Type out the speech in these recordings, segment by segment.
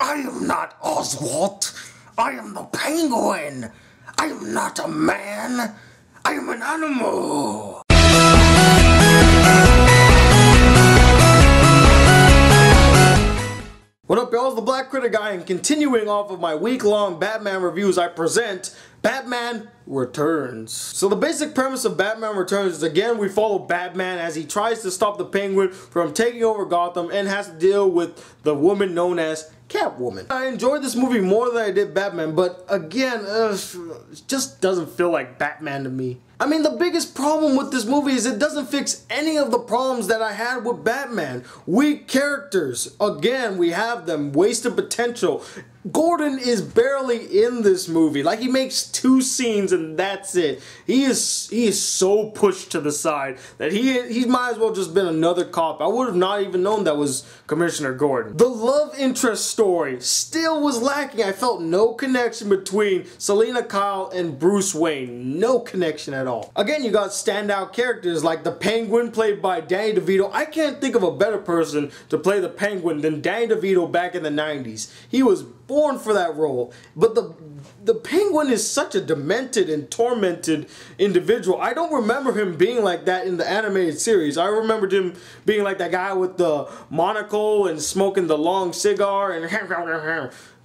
I am not Oswald. I am the Penguin. I am not a man. I am an animal. What up, y'all? It's the Black Critic Guy, and continuing off of my week-long Batman reviews, I present Batman Returns. So the basic premise of Batman Returns is, again, we follow Batman as he tries to stop the Penguin from taking over Gotham and has to deal with the woman known as Catwoman. I enjoyed this movie more than I did Batman, but again, it just doesn't feel like Batman to me. I mean, the biggest problem with this movie is it doesn't fix any of the problems that I had with Batman. Weak characters. Again, we have them. Wasted potential. Gordon is barely in this movie. Like, he makes 2 scenes and that's it. He is so pushed to the side that he might as well just been another cop. I would have not even known that was Commissioner Gordon. The love interest story still was lacking. I felt no connection between Selina Kyle and Bruce Wayne. No connection at all. Again, you got standout characters like the Penguin, played by Danny DeVito. I can't think of a better person to play the Penguin than Danny DeVito back in the 90s. He was born for that role. But the Penguin is such a demented and tormented individual. I don't remember him being like that in the animated series. I remembered him being like that guy with the monocle and smoking the long cigar and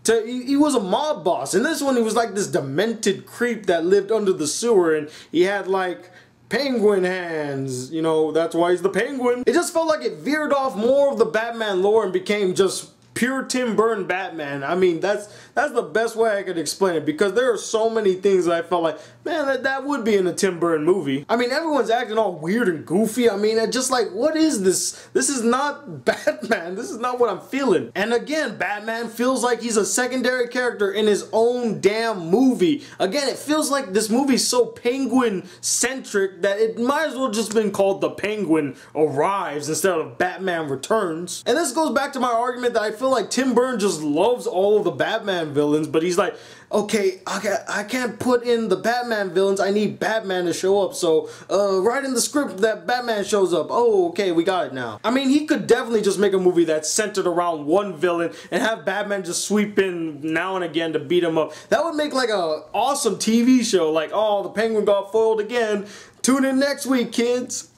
he was a mob boss. In this one, he was like this demented creep that lived under the sewer, and he had like penguin hands. You know, that's why he's the Penguin. It just felt like it veered off more of the Batman lore and became just pure Tim Burton Batman. I mean, that's the best way I could explain it, because there are so many things that I felt like, man, that would be in a Tim Burton movie. I mean, everyone's acting all weird and goofy. I mean, just like, what is this? This is not Batman. This is not what I'm feeling. And again, Batman feels like he's a secondary character in his own damn movie. Again, it feels like this movie's so Penguin-centric that it might as well just been called The Penguin Arrives instead of Batman Returns. And this goes back to my argument that I feel like Tim Burton just loves all of the Batman villains, but he's like, okay, I can't put in the Batman villains, I need Batman to show up, so write in the script that Batman shows up. Oh, okay, we got it now. I mean, he could definitely just make a movie that's centered around one villain and have Batman just sweep in now and again to beat him up. That would make like a awesome TV show, like, oh, the Penguin got foiled again. Tune in next week, kids.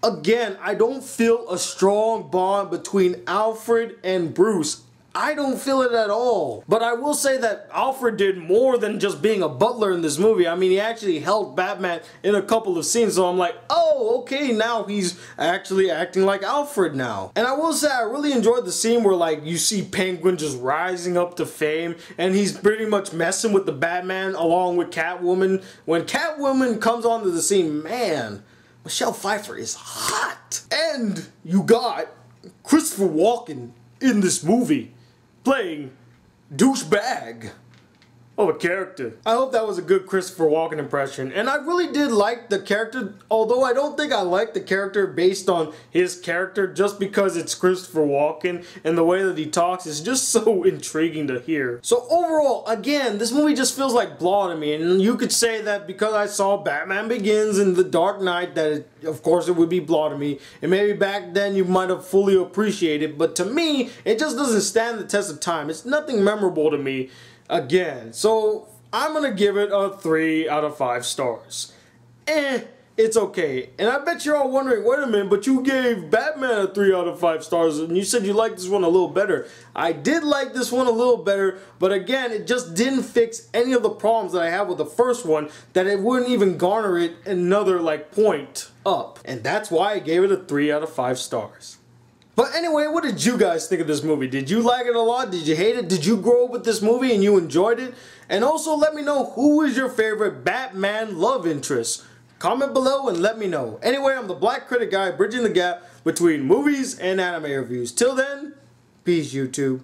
Again, I don't feel a strong bond between Alfred and Bruce. I don't feel it at all. But I will say that Alfred did more than just being a butler in this movie. I mean, he actually helped Batman in a couple of scenes, so I'm like, oh, okay, now he's actually acting like Alfred now. And I will say, I really enjoyed the scene where, like, you see Penguin just rising up to fame, and he's pretty much messing with the Batman along with Catwoman. When Catwoman comes onto the scene, man, Michelle Pfeiffer is hot. And you got Christopher Walken in this movie playing douchebag of a character. I hope that was a good Christopher Walken impression. And I really did like the character, although I don't think I like the character based on his character, just because it's Christopher Walken and the way that he talks is just so intriguing to hear. So overall, again, this movie just feels like blah to me. And you could say that because I saw Batman Begins and The Dark Knight, that of course it would be blah to me. And maybe back then you might have fully appreciated it. But to me, it just doesn't stand the test of time. It's nothing memorable to me. Again, so I'm gonna give it a 3 out of 5 stars. It's okay. And I bet you're all wondering, wait a minute, but you gave Batman a 3 out of 5 stars and you said you liked this one a little better. I did like this one a little better, but again, it just didn't fix any of the problems that I had with the first one, that it wouldn't even garner it another like point up. And that's why I gave it a 3 out of 5 stars. But anyway, what did you guys think of this movie? Did you like it a lot? Did you hate it? Did you grow up with this movie and you enjoyed it? And also let me know, who is your favorite Batman love interest? Comment below and let me know. Anyway, I'm the Black Critic Guy, bridging the gap between movies and anime reviews. Till then, peace, YouTube.